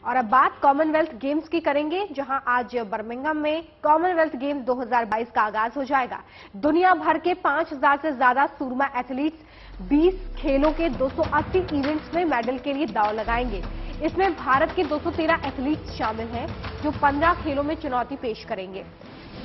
और अब बात कॉमनवेल्थ गेम्स की करेंगे, जहां आज बर्मिंघम में कॉमनवेल्थ गेम्स 2022 का आगाज हो जाएगा। दुनिया भर के 5000 से ज्यादा सूरमा एथलीट्स 20 खेलों के 280 इवेंट्स में मेडल के लिए दांव लगाएंगे। इसमें भारत के 213 एथलीट्स शामिल हैं, जो 15 खेलों में चुनौती पेश करेंगे।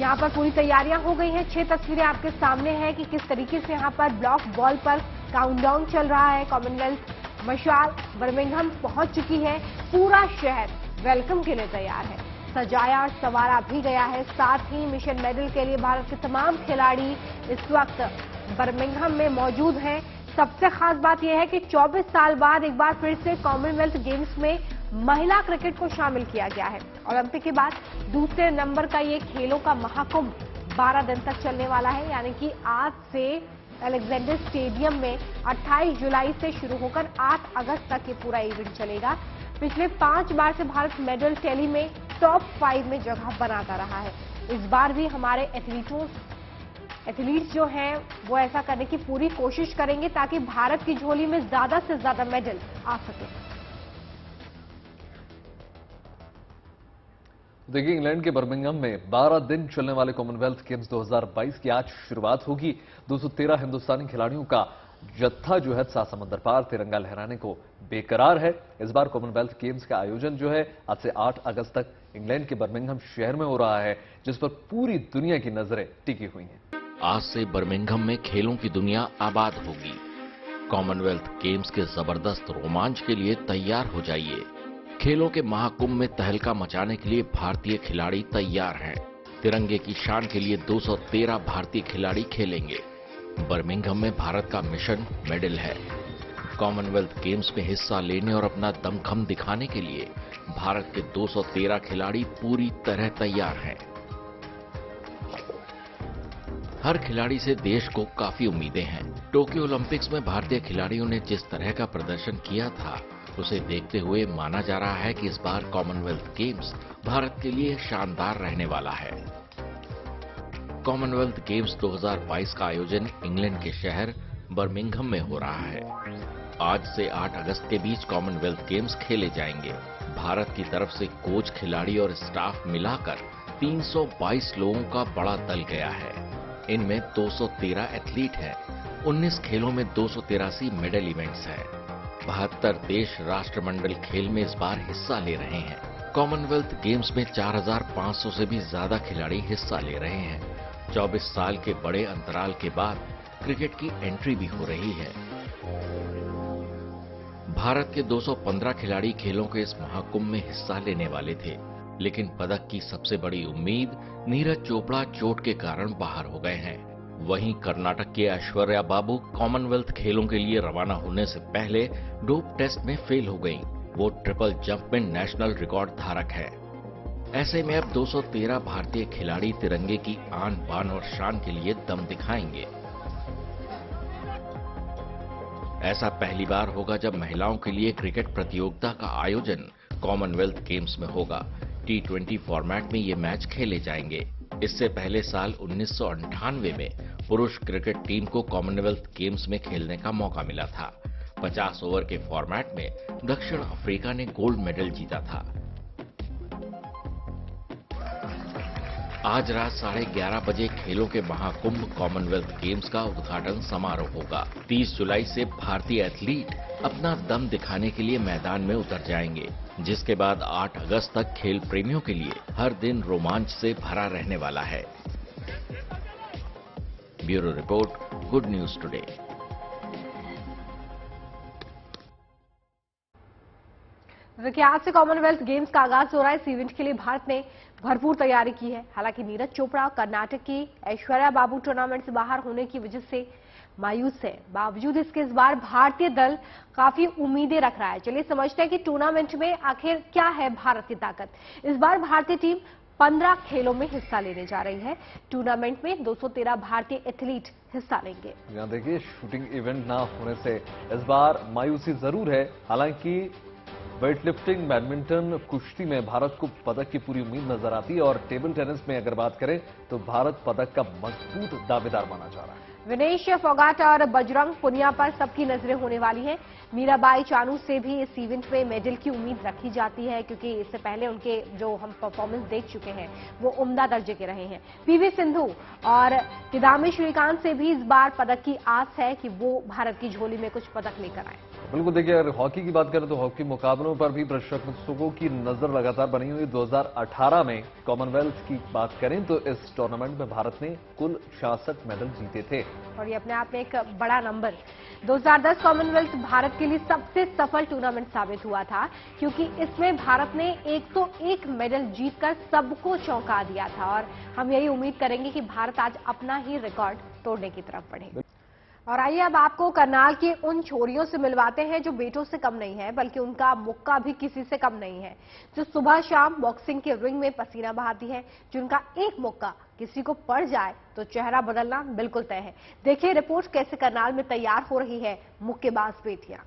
यहां पर पूरी तैयारियां हो गई हैं। 6 तस्वीरें आपके सामने हैं कि किस तरीके से यहां पर ब्लॉक बॉल पर काउंटडाउन चल रहा है। कॉमनवेल्थ मशाल बर्मिंघम पहुंच चुकी है। पूरा शहर वेलकम के लिए तैयार है, सजाया और संवारा भी गया है। साथ ही मिशन मेडल के लिए भारत के तमाम खिलाड़ी इस वक्त बर्मिंघम में मौजूद हैं। सबसे खास बात यह है कि 24 साल बाद एक बार फिर से कॉमनवेल्थ गेम्स में महिला क्रिकेट को शामिल किया गया है। ओलंपिक के बाद दूसरे नंबर का ये खेलों का महाकुंभ 12 दिन तक चलने वाला है, यानी कि आज से अलेक्जेंडर स्टेडियम में 28 जुलाई से शुरू होकर 8 अगस्त तक ये पूरा इवेंट चलेगा। पिछले 5 बार से भारत मेडल टैली में टॉप 5 में जगह बनाता रहा है। इस बार भी हमारे एथलीट्स जो हैं वो ऐसा करने की पूरी कोशिश करेंगे ताकि भारत की झोली में ज्यादा से ज्यादा मेडल आ सके। देखिए, इंग्लैंड के बर्मिंघम में 12 दिन चलने वाले कॉमनवेल्थ गेम्स 2022 की आज शुरुआत होगी। 213 हिंदुस्तानी खिलाड़ियों का जत्था जो है 7 समंदर पार तिरंगा लहराने को बेकरार है। इस बार कॉमनवेल्थ गेम्स का आयोजन जो है आज से 8 अगस्त तक इंग्लैंड के बर्मिंघम शहर में हो रहा है, जिस पर पूरी दुनिया की नजरें टिकी हुई हैं। आज से बर्मिंघम में खेलों की दुनिया आबाद होगी। कॉमनवेल्थ गेम्स के जबरदस्त रोमांच के लिए तैयार हो जाइए। खेलों के महाकुंभ में तहलका मचाने के लिए भारतीय खिलाड़ी तैयार हैं। तिरंगे की शान के लिए 213 भारतीय खिलाड़ी खेलेंगे। बर्मिंघम में भारत का मिशन मेडल है। कॉमनवेल्थ गेम्स में हिस्सा लेने और अपना दमखम दिखाने के लिए भारत के 213 खिलाड़ी पूरी तरह तैयार हैं। हर खिलाड़ी से देश को काफी उम्मीदें हैं। टोक्यो ओलंपिक्स में भारतीय खिलाड़ियों ने जिस तरह का प्रदर्शन किया था, उसे देखते हुए माना जा रहा है कि इस बार कॉमनवेल्थ गेम्स भारत के लिए शानदार रहने वाला है। कॉमनवेल्थ गेम्स 2022 का आयोजन इंग्लैंड के शहर बर्मिंघम में हो रहा है। आज से 8 अगस्त के बीच कॉमनवेल्थ गेम्स खेले जाएंगे। भारत की तरफ से कोच, खिलाड़ी और स्टाफ मिलाकर 322 लोगों का बड़ा दल गया है। इनमें 213 एथलीट हैं। 19 खेलों में 283 मेडल इवेंट्स हैं। 72 देश राष्ट्रमंडल खेल में इस बार हिस्सा ले रहे हैं। कॉमनवेल्थ गेम्स में 4500 से भी ज्यादा खिलाड़ी हिस्सा ले रहे हैं। 24 साल के बड़े अंतराल के बाद क्रिकेट की एंट्री भी हो रही है। भारत के 215 खिलाड़ी खेलों के इस महाकुंभ में हिस्सा लेने वाले थे, लेकिन पदक की सबसे बड़ी उम्मीद नीरज चोपड़ा चोट के कारण बाहर हो गए हैं। वहीं कर्नाटक के ऐश्वर्या बाबू कॉमनवेल्थ खेलों के लिए रवाना होने से पहले डोप टेस्ट में फेल हो गईं। वो ट्रिपल जंप में नेशनल रिकॉर्ड धारक है। ऐसे में अब 213 भारतीय खिलाड़ी तिरंगे की आन बान और शान के लिए दम दिखाएंगे। ऐसा पहली बार होगा जब महिलाओं के लिए क्रिकेट प्रतियोगिता का आयोजन कॉमनवेल्थ गेम्स में होगा। T20 फॉर्मेट में ये मैच खेले जाएंगे। इससे पहले साल 1998 में पुरुष क्रिकेट टीम को कॉमनवेल्थ गेम्स में खेलने का मौका मिला था। 50 ओवर के फॉर्मेट में दक्षिण अफ्रीका ने गोल्ड मेडल जीता था। आज रात 11:30 बजे खेलों के महाकुंभ कॉमनवेल्थ गेम्स का उद्घाटन समारोह होगा। 30 जुलाई से भारतीय एथलीट अपना दम दिखाने के लिए मैदान में उतर जाएंगे, जिसके बाद 8 अगस्त तक खेल प्रेमियों के लिए हर दिन रोमांच से भरा रहने वाला है। Bureau report, good news today. देखिए, आज से कॉमनवेल्थ गेम्स का आगाज हो रहा है। इस इवेंट के लिए भारत ने भरपूर तैयारी की है। हालांकि नीरज चोपड़ा कर्नाटक की ऐश्वर्या बाबू टूर्नामेंट से बाहर होने की वजह से मायूस है। बावजूद इसके इस बार भारतीय दल काफी उम्मीदें रख रहा है। चलिए समझते हैं कि टूर्नामेंट में आखिर क्या है भारत की ताकत। इस बार भारतीय टीम 15 खेलों में हिस्सा लेने जा रही है। टूर्नामेंट में 213 भारतीय एथलीट हिस्सा लेंगे। यहाँ देखिए, शूटिंग इवेंट ना होने से इस बार मायूसी जरूर है। हालांकि वेटलिफ्टिंग, बैडमिंटन, कुश्ती में भारत को पदक की पूरी उम्मीद नजर आती है और टेबल टेनिस में अगर बात करें तो भारत पदक का मजबूत दावेदार माना जा रहा है। विनेश फोगाट और बजरंग पुनिया पर सबकी नजरें होने वाली हैं। मीराबाई चानू से भी इस इवेंट में मेडल की उम्मीद रखी जाती है, क्योंकि इससे पहले उनके जो हम परफॉर्मेंस देख चुके हैं वो उम्दा दर्जे के रहे हैं। पीवी सिंधु और किदाम्बी श्रीकांत से भी इस बार पदक की आस है कि वो भारत की झोली में कुछ पदक लेकर आए। बिल्कुल, देखिए अगर हॉकी की बात करें तो हॉकी मुकाबलों पर भी प्रशंसकों की नजर लगातार बनी हुई। 2018 में कॉमनवेल्थ की बात करें तो इस टूर्नामेंट में भारत ने कुल 66 मेडल जीते थे और ये अपने आप में एक बड़ा नंबर। 2010 कॉमनवेल्थ भारत के लिए सबसे सफल टूर्नामेंट साबित हुआ था, क्योंकि इसमें भारत ने 101 मेडल जीतकर सबको चौंका दिया था और हम यही उम्मीद करेंगे कि भारत आज अपना ही रिकॉर्ड तोड़ने की तरफ बढ़े। और आइए अब आपको करनाल की उन छोरियों से मिलवाते हैं जो बेटों से कम नहीं है, बल्कि उनका मुक्का भी किसी से कम नहीं है, जो सुबह शाम बॉक्सिंग के रिंग में पसीना बहाती है, जिनका एक मुक्का किसी को पड़ जाए तो चेहरा बदलना बिल्कुल तय है। देखिए रिपोर्ट कैसे करनाल में तैयार हो रही है मुक्केबाज बेटियां।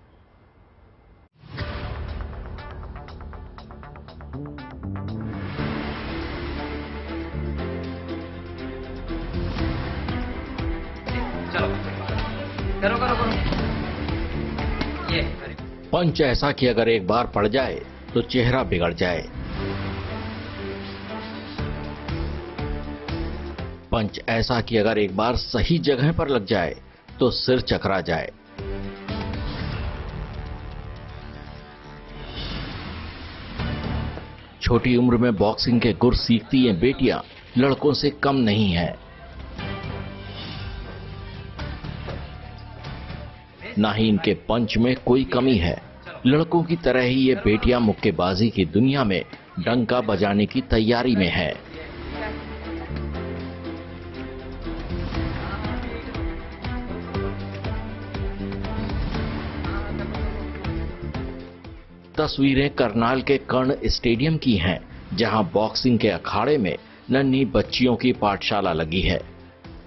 करो करो करो। ये पंच ऐसा कि अगर एक बार पड़ जाए तो चेहरा बिगड़ जाए। पंच ऐसा कि अगर एक बार सही जगह पर लग जाए तो सिर चकरा जाए। छोटी उम्र में बॉक्सिंग के गुर सीखती ये बेटियां लड़कों से कम नहीं हैं। ना ही इनके पंच में कोई कमी है। लड़कों की तरह ही ये बेटियां मुक्केबाजी की दुनिया में डंका बजाने की तैयारी में है। तस्वीरें करनाल के कर्ण स्टेडियम की हैं, जहां बॉक्सिंग के अखाड़े में नन्ही बच्चियों की पाठशाला लगी है।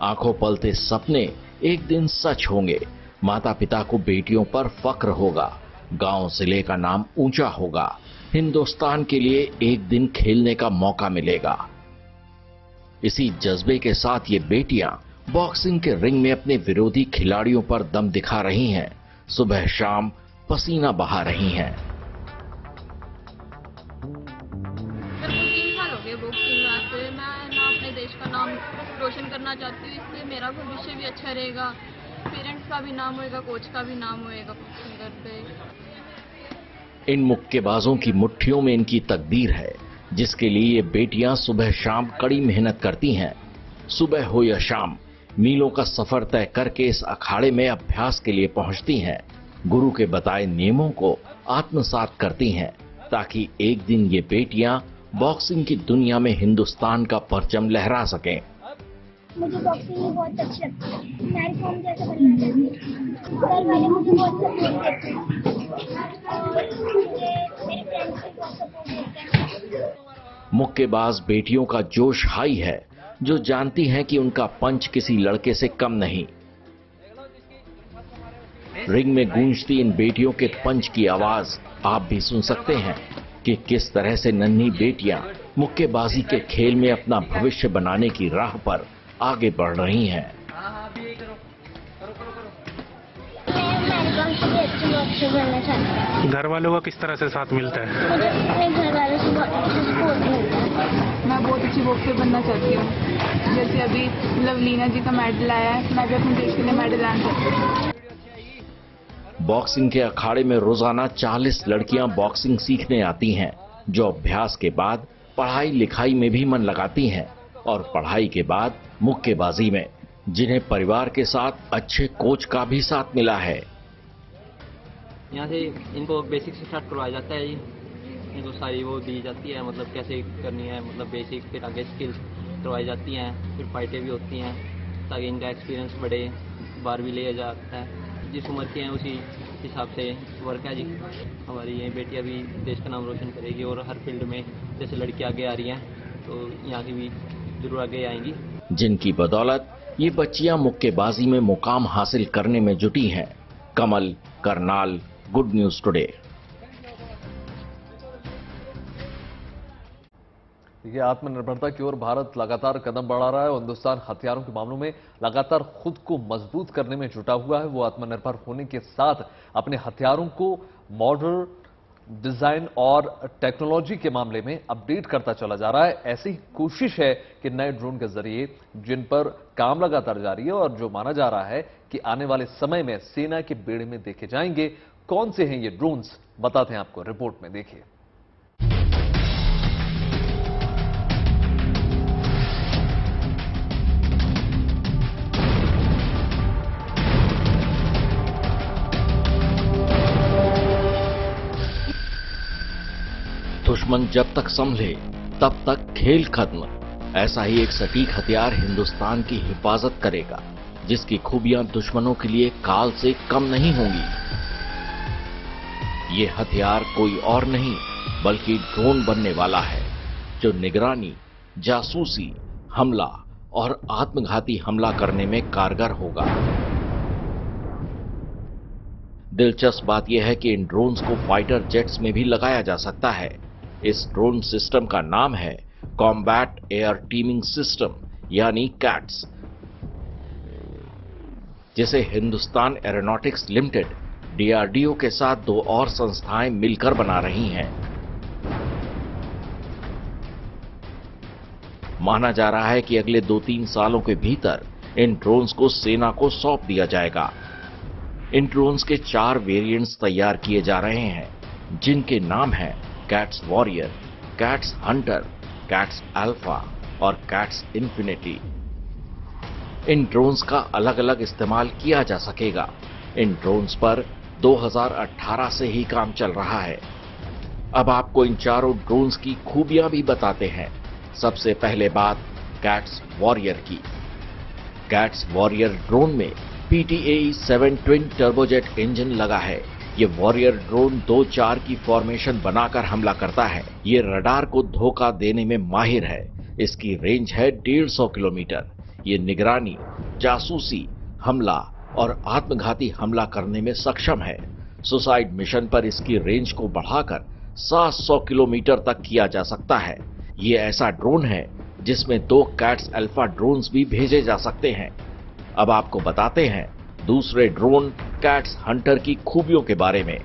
आंखों पलते सपने एक दिन सच होंगे। माता पिता को बेटियों पर फक्र होगा। गांव जिले का नाम ऊंचा होगा। हिंदुस्तान के लिए एक दिन खेलने का मौका मिलेगा। इसी जज्बे के साथ ये बेटियां बॉक्सिंग के रिंग में अपने विरोधी खिलाड़ियों पर दम दिखा रही हैं। सुबह शाम पसीना बहा रही हैं। बॉक्सिंग में मैं अपने देश का नाम रोशन करना चाहती हूँ। इससे मेरा भविष्य भी अच्छा रहेगा, पेरेंट्स का भी नाम होएगा, कोच का भी नाम होएगा बॉक्सिंग करते। इन मुक्केबाजों की मुट्ठियों में इनकी तकदीर है, जिसके लिए ये बेटियां सुबह शाम कड़ी मेहनत करती हैं। सुबह हो या शाम मीलों का सफर तय करके इस अखाड़े में अभ्यास के लिए पहुंचती हैं। गुरु के बताए नियमों को आत्मसात करती हैं, ताकि एक दिन ये बेटियां बॉक्सिंग की दुनिया में हिंदुस्तान का परचम लहरा सकें। मुझे बॉक्सिंग में बहुत अच्छी लगती है। मेरी फॉर्म जैसे बनना चाहती हूँ। घर वाले मुझे बहुत सपोर्ट देते हैं और मुझे मेरे फ्रेंड्स भी बहुत सपोर्ट देते हैं। मुक्केबाज बेटियों का जोश हाई है, जो जानती हैं कि उनका पंच किसी लड़के से कम नहीं। रिंग में गूंजती इन बेटियों के पंच की आवाज आप भी सुन सकते हैं कि किस तरह से नन्ही बेटियां मुक्केबाजी के खेल में अपना भविष्य बनाने की राह पर आगे बढ़ रही हैं। घर वालों का किस तरह से साथ मिलता है? मुझे अपने घर वालों से बहुत सपोर्ट मिलता है। मैं बहुत अच्छी बॉक्सर बनना चाहती हूँ। जैसे अभी लवलीना जी का मेडल आया है, मैं भी अपने देश के लिए मेडल लाना चाहती हूँ। बॉक्सिंग के अखाड़े में रोजाना 40 लड़कियां बॉक्सिंग सीखने आती हैं, जो अभ्यास के बाद पढ़ाई लिखाई में भी मन लगाती हैं और पढ़ाई के बाद मुक्केबाजी में, जिन्हें परिवार के साथ अच्छे कोच का भी साथ मिला है। यहाँ से इनको बेसिक से स्टार्ट करवाया जाता है। इनको सारी वो दी जाती है, मतलब कैसे करनी है, मतलब बेसिक, फिर आगे स्किल्स करवाई जाती हैं, फिर फाइटें भी होती हैं ताकि इनका एक्सपीरियंस बढ़े, बाहर भी लिया जाता है। जिस उम्र के हैं उसी हिसाब से वर्क है जी। हमारी ये बेटियां भी देश का नाम रोशन करेगी और हर फील्ड में जैसे लड़की आगे आ रही हैं तो यहाँ की भी जरूर आगे आएंगी, जिनकी बदौलत ये बच्चियां मुक्केबाजी में मुकाम हासिल करने में जुटी हैं। कमल, करनाल, गुड न्यूज टुडे। देखिए, आत्मनिर्भरता की ओर भारत लगातार कदम बढ़ा रहा है और हिंदुस्तान हथियारों के मामलों में लगातार खुद को मजबूत करने में जुटा हुआ है। वो आत्मनिर्भर होने के साथ अपने हथियारों को मॉडल, डिजाइन और टेक्नोलॉजी के मामले में अपडेट करता चला जा रहा है। ऐसी कोशिश है कि नए ड्रोन के जरिए जिन पर काम लगातार जारी है और जो माना जा रहा है कि आने वाले समय में सेना के बेड़े में देखे जाएंगे। कौन से हैं ये ड्रोन्स, बताते हैं आपको, रिपोर्ट में देखिए। दुश्मन जब तक संभले तब तक खेल खत्म। ऐसा ही एक सटीक हथियार हिंदुस्तान की हिफाजत करेगा, जिसकी खूबियां दुश्मनों के लिए काल से कम नहीं होंगी। ये हथियार कोई और नहीं बल्कि ड्रोन बनने वाला है, जो निगरानी, जासूसी, हमला और आत्मघाती हमला करने में कारगर होगा। दिलचस्प बात यह है कि इन ड्रोन्स को फाइटर जेट्स में भी लगाया जा सकता है। इस ड्रोन सिस्टम का नाम है कॉम्बैट एयर टीमिंग सिस्टम यानी कैट्स, जिसे हिंदुस्तान एरोनॉटिक्स लिमिटेड DRDO के साथ 2 और संस्थाएं मिलकर बना रही हैं। माना जा रहा है कि अगले 2-3 सालों के भीतर इन ड्रोन्स को सेना को सौंप दिया जाएगा। इन ड्रोन्स के 4 वेरिएंट्स तैयार किए जा रहे हैं, जिनके नाम हैं cats warrior, cats Hunter, cats alpha और कैट्स इन्फिनिटी। इन ड्रोन्स का अलग अलग इस्तेमाल किया जा सकेगा। इन ड्रोन्स पर 2018 से ही काम चल रहा है। अब आपको इन चारों ड्रोन्स की खूबियां भी बताते हैं। सबसे पहले बात कैट्स वॉरियर की। कैट्स वॉरियर ड्रोन में PTAE-7 ट्विन टर्बोजेट इंजन लगा है। ये वॉरियर ड्रोन 2-4 की फॉर्मेशन बनाकर हमला करता है। ये रडार को धोखा देने में माहिर है। इसकी रेंज है 150 किलोमीटर। ये निगरानी, जासूसी, हमला और आत्मघाती हमला करने में सक्षम है। सुसाइड मिशन पर इसकी रेंज को बढ़ाकर 700 किलोमीटर तक किया जा सकता है। ये ऐसा ड्रोन है जिसमें 2 कैट्स अल्फा ड्रोन्स भी भेजे जा सकते हैं। अब आपको बताते हैं दूसरे ड्रोन कैट्स हंटर की खूबियों के बारे में।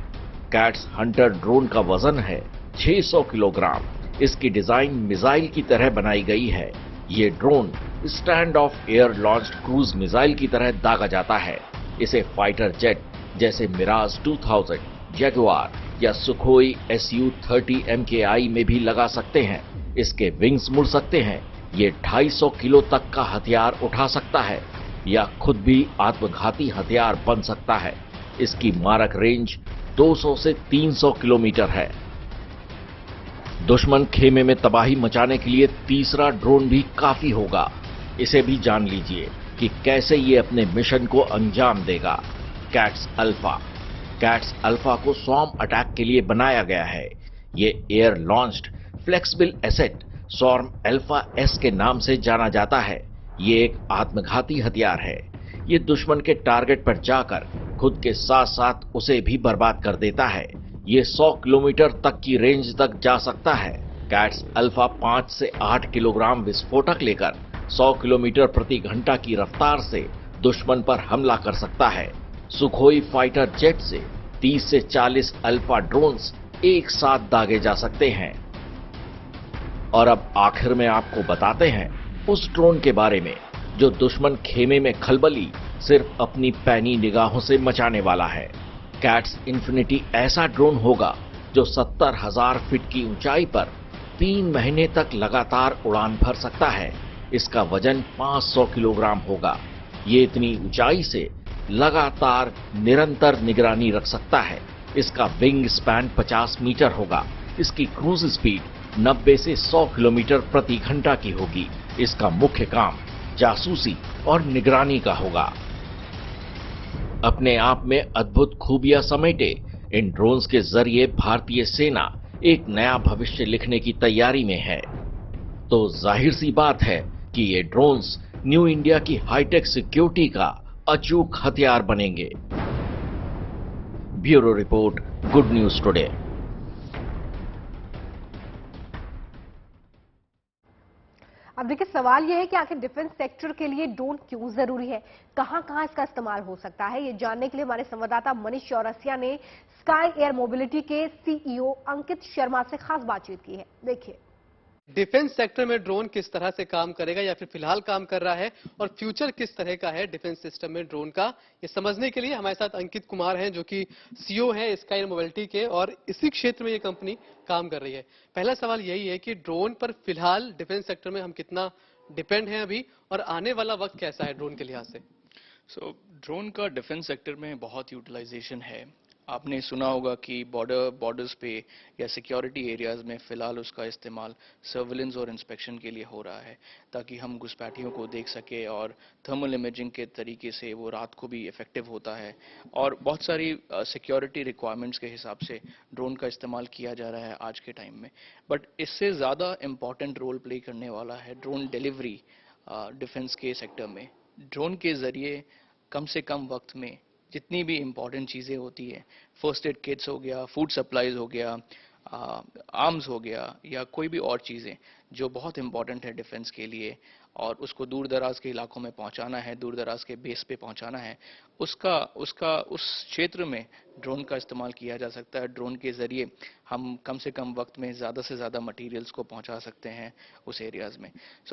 कैट्स हंटर ड्रोन का वजन है 600 किलोग्राम। इसकी डिजाइन मिसाइल की तरह बनाई गई है। ये drone stand of air launched cruise missile की तरह दागा जाता है। इसे फाइटर जेट जैसे मिराज 2000, जगुआर या सुखोई Su-30 MKI में भी लगा सकते हैं। इसके विंग्स मुड़ सकते हैं। ये 250 किलो तक का हथियार उठा सकता है या खुद भी आत्मघाती हथियार बन सकता है। इसकी मारक रेंज 200 से 300 किलोमीटर है। दुश्मन खेमे में तबाही मचाने के लिए तीसरा ड्रोन भी काफी होगा। इसे भी जान लीजिए कि कैसे ये अपने मिशन को अंजाम देगा। Cats alpha. कैट्स अल्फा को स्वॉर्म अटैक के लिए बनाया गया है। ये air launched flexible asset swarm alpha S के नाम से जाना जाता है। ये एक आत्मघाती हथियार है। ये दुश्मन के टारगेट पर जाकर खुद के साथ साथ उसे भी बर्बाद कर देता है। ये 100 किलोमीटर तक की रेंज तक जा सकता है। कैट्स अल्फा 5 से 8 किलोग्राम विस्फोटक लेकर 100 किलोमीटर प्रति घंटा की रफ्तार से दुश्मन पर हमला कर सकता है। सुखोई फाइटर जेट से 30 से 40 अल्फा ड्रोन्स एक साथ दागे जा सकते हैं। और अब आखिर में आपको बताते हैं उस ड्रोन के बारे में जो दुश्मन खेमे में खलबली सिर्फ अपनी पैनी निगाहों से मचाने वाला है। कैट्स इन्फिनिटी ऐसा ड्रोन होगा जो 70,000 फीट की ऊंचाई पर 3 महीने तक लगातार उड़ान भर सकता है। इसका वजन 500 किलोग्राम होगा। ये इतनी ऊंचाई से लगातार निरंतर निगरानी रख सकता है। इसका विंग स्पैन 50 मीटर होगा। इसकी क्रूज स्पीड 90 से 100 किलोमीटर प्रति घंटा की होगी। इसका मुख्य काम जासूसी और निगरानी का होगा। अपने आप में अद्भुत खूबियां समेटे इन ड्रोन्स के जरिए भारतीय सेना एक नया भविष्य लिखने की तैयारी में है। तो जाहिर सी बात है कि ये ड्रोन्स न्यू इंडिया की हाईटेक सिक्योरिटी का अचूक हथियार बनेंगे। Bureau report, good news today. अब देखिए, सवाल यह है कि आखिर डिफेंस सेक्टर के लिए ड्रोन क्यों जरूरी है, कहां-कहां इसका इस्तेमाल हो सकता है। ये जानने के लिए हमारे संवाददाता मनीष चौरसिया ने स्काई एयर मोबिलिटी के सीईओ अंकित शर्मा से खास बातचीत की है। देखिए, डिफेंस सेक्टर में ड्रोन किस तरह से काम करेगा या फिर फिलहाल काम कर रहा है और फ्यूचर किस तरह का है डिफेंस सिस्टम में ड्रोन का, ये समझने के लिए हमारे साथ अंकित कुमार हैं, जो कि सीईओ हैं स्काई एयर मोबिलिटी के, और इसी क्षेत्र में ये कंपनी काम कर रही है। पहला सवाल यही है कि ड्रोन पर फिलहाल डिफेंस सेक्टर में हम कितना डिपेंड हैं अभी, और आने वाला वक्त कैसा है ड्रोन के लिहाज से। ड्रोन का डिफेंस सेक्टर में बहुत यूटिलाइजेशन है। आपने सुना होगा कि बॉर्डर्स पे या सिक्योरिटी एरियाज में फिलहाल उसका इस्तेमाल सर्विलेंस और इंस्पेक्शन के लिए हो रहा है, ताकि हम घुसपैठियों को देख सके, और थर्मल इमेजिंग के तरीके से वो रात को भी इफेक्टिव होता है, और बहुत सारी सिक्योरिटी रिक्वायरमेंट्स के हिसाब से ड्रोन का इस्तेमाल किया जा रहा है आज के टाइम में। बट इससे ज़्यादा इम्पॉर्टेंट रोल प्ले करने वाला है ड्रोन डिलीवरी डिफेंस के सेक्टर में। ड्रोन के ज़रिए कम से कम वक्त में जितनी भी इम्पॉर्टेंट चीज़ें होती है, फर्स्ट एड किट्स हो गया, फूड सप्लाईज हो गया, आर्म्स हो गया, या कोई भी और चीज़ें जो बहुत इम्पॉर्टेंट है डिफेंस के लिए, और उसको दूर दराज के इलाकों में पहुंचाना है, दूर दराज के बेस पे पहुंचाना है, उस क्षेत्र में ड्रोन का इस्तेमाल किया जा सकता है। ड्रोन के ज़रिए हम कम से कम वक्त में ज़्यादा से ज़्यादा मटेरियल्स को पहुंचा सकते हैं उस एरियाज़ में।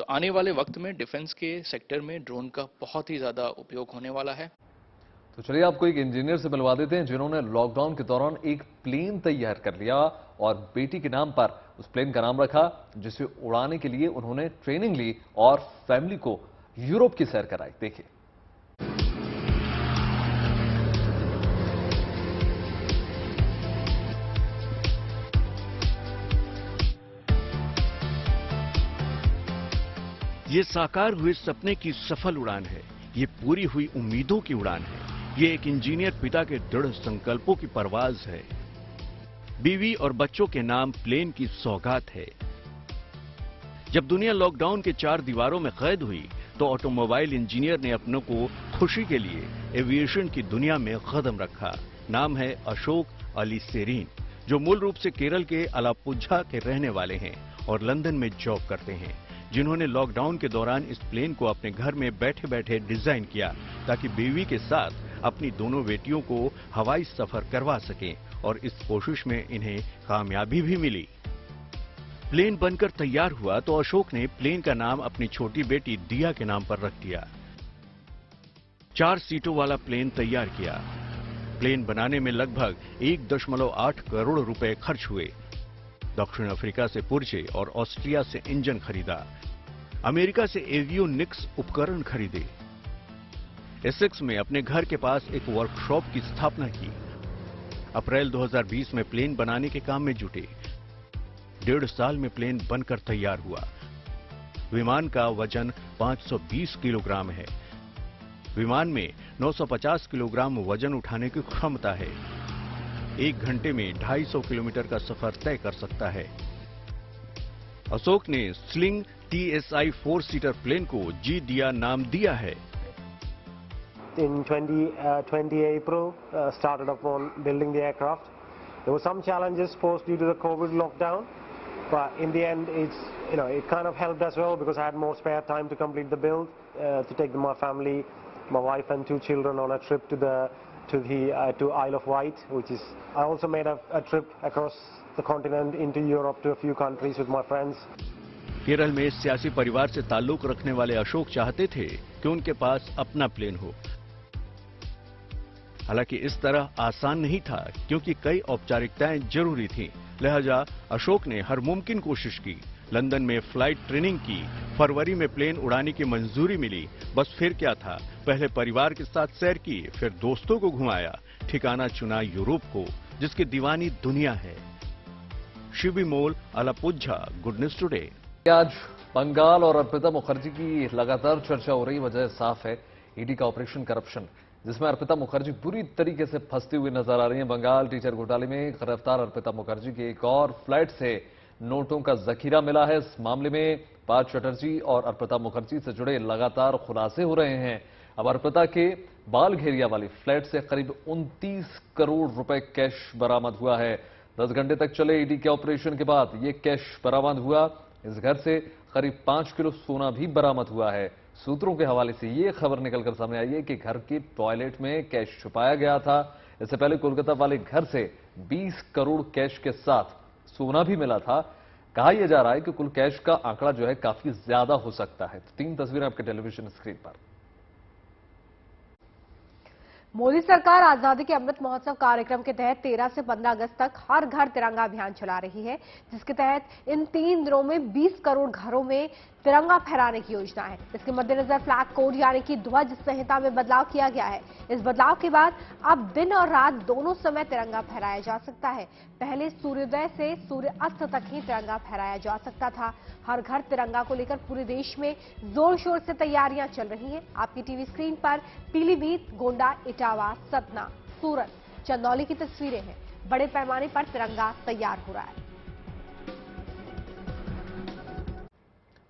आने वाले वक्त में डिफेंस के सेक्टर में ड्रोन का बहुत ही ज़्यादा उपयोग होने वाला है। तो चलिए आपको एक इंजीनियर से मिलवा देते हैं, जिन्होंने लॉकडाउन के दौरान एक प्लेन तैयार कर लिया और बेटी के नाम पर उस प्लेन का नाम रखा, जिसे उड़ाने के लिए उन्होंने ट्रेनिंग ली और फैमिली को यूरोप की सैर कराई। देखिए, ये साकार हुए सपने की सफल उड़ान है, ये पूरी हुई उम्मीदों की उड़ान है, ये एक इंजीनियर पिता के दृढ़ संकल्पों की परवाज है। बीवी और बच्चों के नाम प्लेन की सौगात है। जब दुनिया लॉकडाउन के 4 दीवारों में कैद हुई, तो ऑटोमोबाइल इंजीनियर ने अपनों को खुशी के लिए एविएशन की दुनिया में कदम रखा। नाम है अशोक अली सेरीन, जो मूल रूप से केरल के अलापुझा के रहने वाले हैं और लंदन में जॉब करते हैं, जिन्होंने लॉकडाउन के दौरान इस प्लेन को अपने घर में बैठे बैठे डिजाइन किया, ताकि बीवी के साथ अपनी दोनों बेटियों को हवाई सफर करवा सकें, और इस कोशिश में इन्हें कामयाबी भी मिली। प्लेन बनकर तैयार हुआ तो अशोक ने प्लेन का नाम अपनी छोटी बेटी दिया के नाम पर रख दिया। 4 सीटों वाला प्लेन तैयार किया। प्लेन बनाने में लगभग 1.8 करोड़ रुपए खर्च हुए। दक्षिण अफ्रीका से पुर्जे और ऑस्ट्रिया से इंजन खरीदा। अमेरिका से एवियोनिक्स उपकरण खरीदे। एसेक्स में अपने घर के पास एक वर्कशॉप की स्थापना की। अप्रैल 2020 में प्लेन बनाने के काम में जुटे। 1.5 साल में प्लेन बनकर तैयार हुआ। विमान का वजन 520 किलोग्राम है। विमान में 950 किलोग्राम वजन उठाने की क्षमता है। 1 घंटे में 250 किलोमीटर का सफर तय कर सकता है। अशोक ने स्लिंग TSI 4 सीटर प्लेन को जी दिया नाम दिया है। In 20 April, started upon building the aircraft. There were some challenges posed due to the COVID lockdown, but in the end, it kind of helped as well, because I had more spare time to complete the build, to take my family, my wife and 2 children on a trip to Isle of Wight, which is. I also made a trip across the continent into Europe to a few countries with my friends. Kerala में सियासी परिवार से ताल्लुक रखने वाले अशोक चाहते थे कि उनके पास अपना प्लेन हो। हालांकि इस तरह आसान नहीं था, क्योंकि कई औपचारिकताएं जरूरी थीं। लिहाजा अशोक ने हर मुमकिन कोशिश की। लंदन में फ्लाइट ट्रेनिंग की। फरवरी में प्लेन उड़ाने की मंजूरी मिली। बस फिर क्या था, पहले परिवार के साथ सैर की, फिर दोस्तों को घुमाया। ठिकाना चुना यूरोप को, जिसकी दीवानी दुनिया है। शिबी मोल, अलापुझा, गुड न्यूज टुडे। आज बंगाल और अर्पिता मुखर्जी की लगातार चर्चा हो रही। वजह साफ है, ईडी का ऑपरेशन करप्शन, जिसमें अर्पिता मुखर्जी बुरी तरीके से फंसती हुई नजर आ रही हैं। बंगाल टीचर घोटाले में गिरफ्तार अर्पिता मुखर्जी की एक और फ्लाइट से नोटों का जखीरा मिला है। इस मामले में पार्थ चटर्जी और अर्पिता मुखर्जी से जुड़े लगातार खुलासे हो रहे हैं। अब अर्पिता के बाल घेरिया वाली फ्लाइट से करीब 29 करोड़ रुपए कैश बरामद हुआ है। 10 घंटे तक चले ईडी के ऑपरेशन के बाद यह कैश बरामद हुआ। इस घर से करीब 5 किलो सोना भी बरामद हुआ है। सूत्रों के हवाले से ये खबर निकलकर सामने आई है कि घर के टॉयलेट में कैश छुपाया गया था। इससे पहले कोलकाता वाले घर से 20 करोड़ कैश के साथ सोना भी मिला था। कहा यह जा रहा है कि कुल कैश का आंकड़ा जो है काफी ज्यादा हो सकता है। तो 3 तस्वीरें आपके टेलीविजन स्क्रीन पर। मोदी सरकार आजादी के अमृत महोत्सव कार्यक्रम के तहत 13 से 15 अगस्त तक हर घर तिरंगा अभियान चला रही है, जिसके तहत इन 3 दिनों में 20 करोड़ घरों में तिरंगा फहराने की योजना है। इसके मद्देनजर फ्लैग कोड यानी कि ध्वज संहिता में बदलाव किया गया है। इस बदलाव के बाद अब दिन और रात दोनों समय तिरंगा फहराया जा सकता है। पहले सूर्योदय से सूर्य अस्त तक ही तिरंगा फहराया जा सकता था। हर घर तिरंगा को लेकर पूरे देश में जोर शोर से तैयारियां चल रही हैं। आपकी टीवी स्क्रीन पर पीलीभीत, गोंडा, इटावा, सतना, सूरत, चंदौली की तस्वीरें हैं। बड़े पैमाने पर तिरंगा तैयार हो रहा है।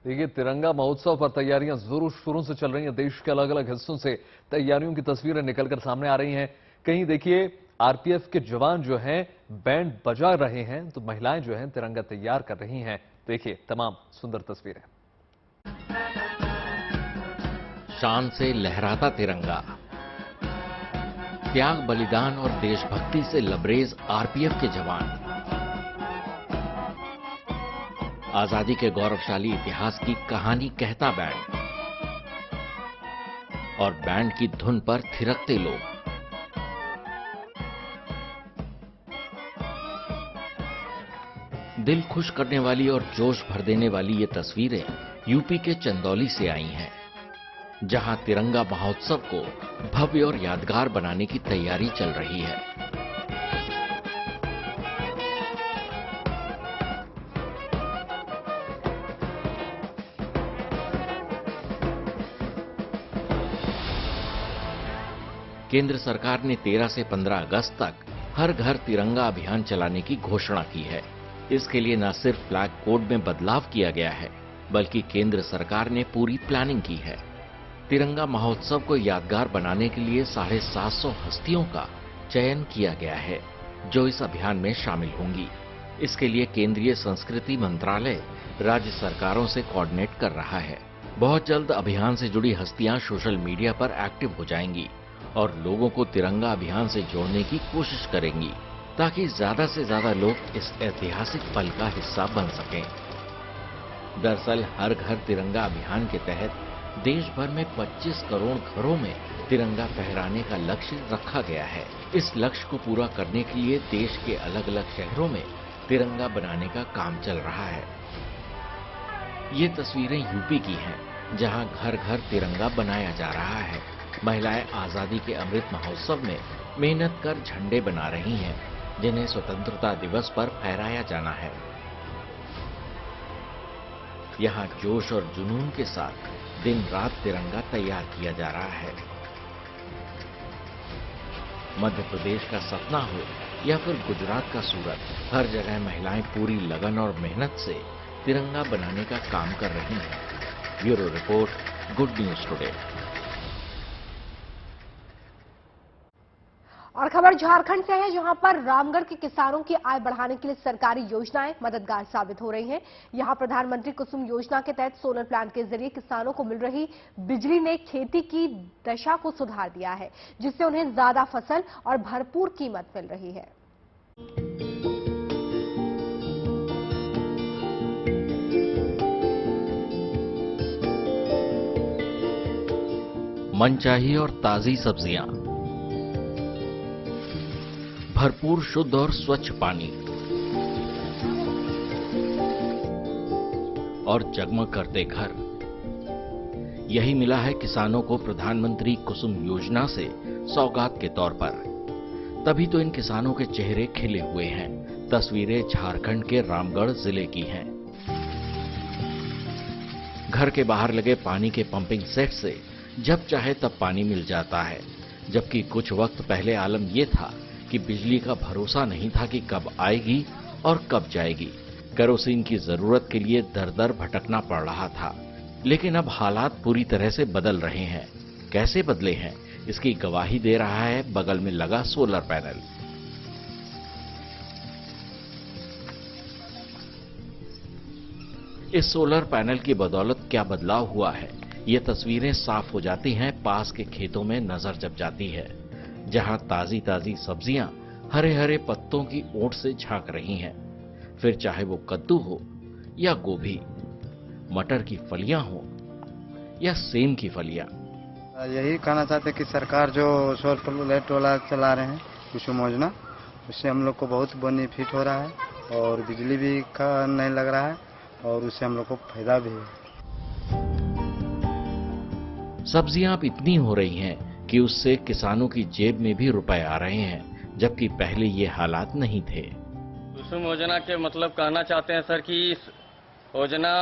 देखिए, तिरंगा महोत्सव पर तैयारियां जोरों शोरों से चल रही हैं। देश के अलग अलग हिस्सों से तैयारियों की तस्वीरें निकलकर सामने आ रही हैं। कहीं देखिए आरपीएफ के जवान जो हैं बैंड बजा रहे हैं, तो महिलाएं जो हैं तिरंगा तैयार कर रही हैं। देखिए तमाम सुंदर तस्वीरें। शान से लहराता तिरंगा, त्याग, बलिदान और देशभक्ति से लबरेज आरपीएफ के जवान, आजादी के गौरवशाली इतिहास की कहानी कहता बैंड और बैंड की धुन पर थिरकते लोग। दिल खुश करने वाली और जोश भर देने वाली ये तस्वीरें यूपी के चंदौली से आई हैं, जहां तिरंगा महोत्सव को भव्य और यादगार बनाने की तैयारी चल रही है। केंद्र सरकार ने 13 से 15 अगस्त तक हर घर तिरंगा अभियान चलाने की घोषणा की है। इसके लिए न सिर्फ फ्लैग कोड में बदलाव किया गया है, बल्कि केंद्र सरकार ने पूरी प्लानिंग की है। तिरंगा महोत्सव को यादगार बनाने के लिए 750 हस्तियों का चयन किया गया है, जो इस अभियान में शामिल होंगी। इसके लिए केंद्रीय संस्कृति मंत्रालय राज्य सरकारों से कोऑर्डिनेट कर रहा है। बहुत जल्द अभियान से जुड़ी हस्तियां सोशल मीडिया पर एक्टिव हो जाएंगी और लोगों को तिरंगा अभियान से जोड़ने की कोशिश करेंगी, ताकि ज्यादा से ज्यादा लोग इस ऐतिहासिक पल का हिस्सा बन सकें। दरअसल हर घर तिरंगा अभियान के तहत देश भर में 25 करोड़ घरों में तिरंगा फहराने का लक्ष्य रखा गया है। इस लक्ष्य को पूरा करने के लिए देश के अलग अलग शहरों में तिरंगा बनाने का काम चल रहा है। ये तस्वीरें यूपी की हैं, जहां घर घर तिरंगा बनाया जा रहा है। महिलाएं आजादी के अमृत महोत्सव में मेहनत कर झंडे बना रही हैं, जिन्हें स्वतंत्रता दिवस पर फहराया जाना है। यहाँ जोश और जुनून के साथ दिन रात तिरंगा तैयार किया जा रहा है। मध्य प्रदेश का सतना हो या फिर गुजरात का सूरत, हर जगह महिलाएं पूरी लगन और मेहनत से तिरंगा बनाने का काम कर रही हैं। Bureau report, good news today. और खबर झारखंड से है, जहां पर रामगढ़ के किसानों की आय बढ़ाने के लिए सरकारी योजनाएं मददगार साबित हो रही हैं। यहां प्रधानमंत्री कुसुम योजना के तहत सोलर प्लांट के जरिए किसानों को मिल रही बिजली ने खेती की दशा को सुधार दिया है, जिससे उन्हें ज्यादा फसल और भरपूर कीमत मिल रही है। मनचाही और ताजी सब्जियां, भरपूर शुद्ध और स्वच्छ पानी और जगमग करते घर, यही मिला है किसानों को प्रधानमंत्री कुसुम योजना से सौगात के तौर पर। तभी तो इन किसानों के चेहरे खिले हुए हैं। तस्वीरें झारखंड के रामगढ़ जिले की हैं। घर के बाहर लगे पानी के पंपिंग सेट से जब चाहे तब पानी मिल जाता है, जबकि कुछ वक्त पहले आलम यह था कि बिजली का भरोसा नहीं था कि कब आएगी और कब जाएगी। केरोसिन की जरूरत के लिए दर दर भटकना पड़ रहा था। लेकिन अब हालात पूरी तरह से बदल रहे हैं। कैसे बदले हैं, इसकी गवाही दे रहा है बगल में लगा सोलर पैनल। इस सोलर पैनल की बदौलत क्या बदलाव हुआ है, ये तस्वीरें साफ हो जाती हैं पास के खेतों में नजर जब जाती है, जहां ताजी ताजी सब्जियां हरे हरे पत्तों की ओट से झांक रही हैं। फिर चाहे वो कद्दू हो या गोभी, मटर की फलियां हो या सेम की फलियां। यही कहना चाहते कि सरकार जो सोलर लाइट वाला चला रहे हैं कुसुम योजना, उससे हम लोग को बहुत बेनिफिट हो रहा है और बिजली भी का नहीं लग रहा है और उससे हम लोग को फायदा भी है। सब्जियां अब इतनी हो रही हैं कि उससे किसानों की जेब में भी रुपए आ रहे हैं, जबकि पहले ये हालात नहीं थे। कुसुम योजना के मतलब कहना चाहते हैं सर कि इस योजना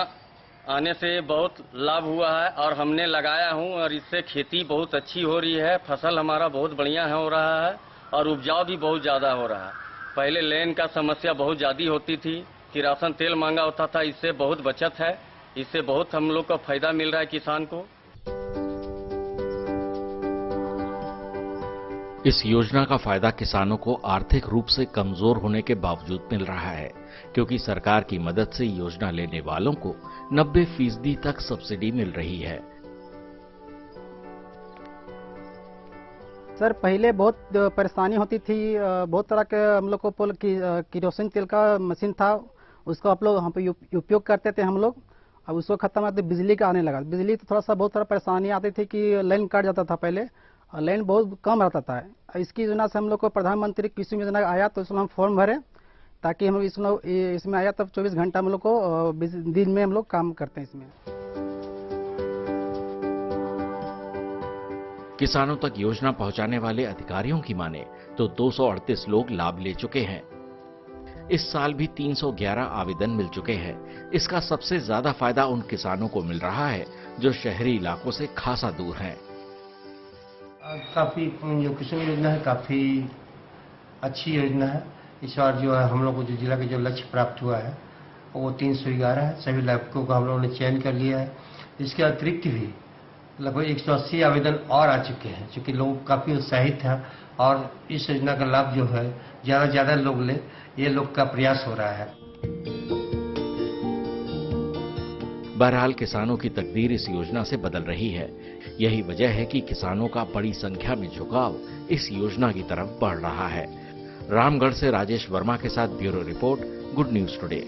आने से बहुत लाभ हुआ है और हमने लगाया हूं और इससे खेती बहुत अच्छी हो रही है, फसल हमारा बहुत बढ़िया हो रहा है और उपजाऊ भी बहुत ज्यादा हो रहा है। पहले लेन का समस्या बहुत ज्यादा होती थी, किरासन तेल महंगा होता था, इससे बहुत बचत है, इससे बहुत हम लोग को फायदा मिल रहा है किसान को। इस योजना का फायदा किसानों को आर्थिक रूप से कमजोर होने के बावजूद मिल रहा है, क्योंकि सरकार की मदद से योजना लेने वालों को 90% तक सब्सिडी मिल रही है। सर पहले बहुत परेशानी होती थी, बहुत तरह के हम लोग को केरोसिन तेल का मशीन था, उसको आप लोग हम पे उपयोग करते थे हम लोग। अब उसको खत्म करते बिजली का आने लगा। बिजली तो थोड़ा सा बहुत सारा परेशानी आती थी कि लाइन कट जाता था पहले, और लाइन बहुत कम रहता था। इसकी योजना से हम लोग को प्रधानमंत्री कुसुम योजना आया तो उसमें हम फॉर्म भरे ताकि हम इसमें आया, तब 24 घंटा हम लोग को दिन में हम लोग काम करते हैं इसमें। किसानों तक योजना पहुंचाने वाले अधिकारियों की माने तो 238 लोग लाभ ले चुके हैं। इस साल भी 311 आवेदन मिल चुके हैं। इसका सबसे ज्यादा फायदा उन किसानों को मिल रहा है जो शहरी इलाकों से खासा दूर हैं। काफी जो कुसुम योजना है काफी अच्छी योजना है। इस बार जो है हम लोग को जो जिला के जो लक्ष्य प्राप्त हुआ है वो 311 है। सभी लाभुकों का हम लोगों ने चयन कर लिया है। इसके अतिरिक्त भी लगभग 180 आवेदन और आ चुके हैं, क्योंकि लोग काफी उत्साहित हैं और इस योजना का लाभ जो है ज्यादा से ज्यादा लोग ले, ये लोग का प्रयास हो रहा है। बहरहाल किसानों की तकदीर इस योजना से बदल रही है। यही वजह है कि किसानों का बड़ी संख्या में झुकाव इस योजना की तरफ बढ़ रहा है। रामगढ़ से राजेश वर्मा के साथ bureau report, good news today.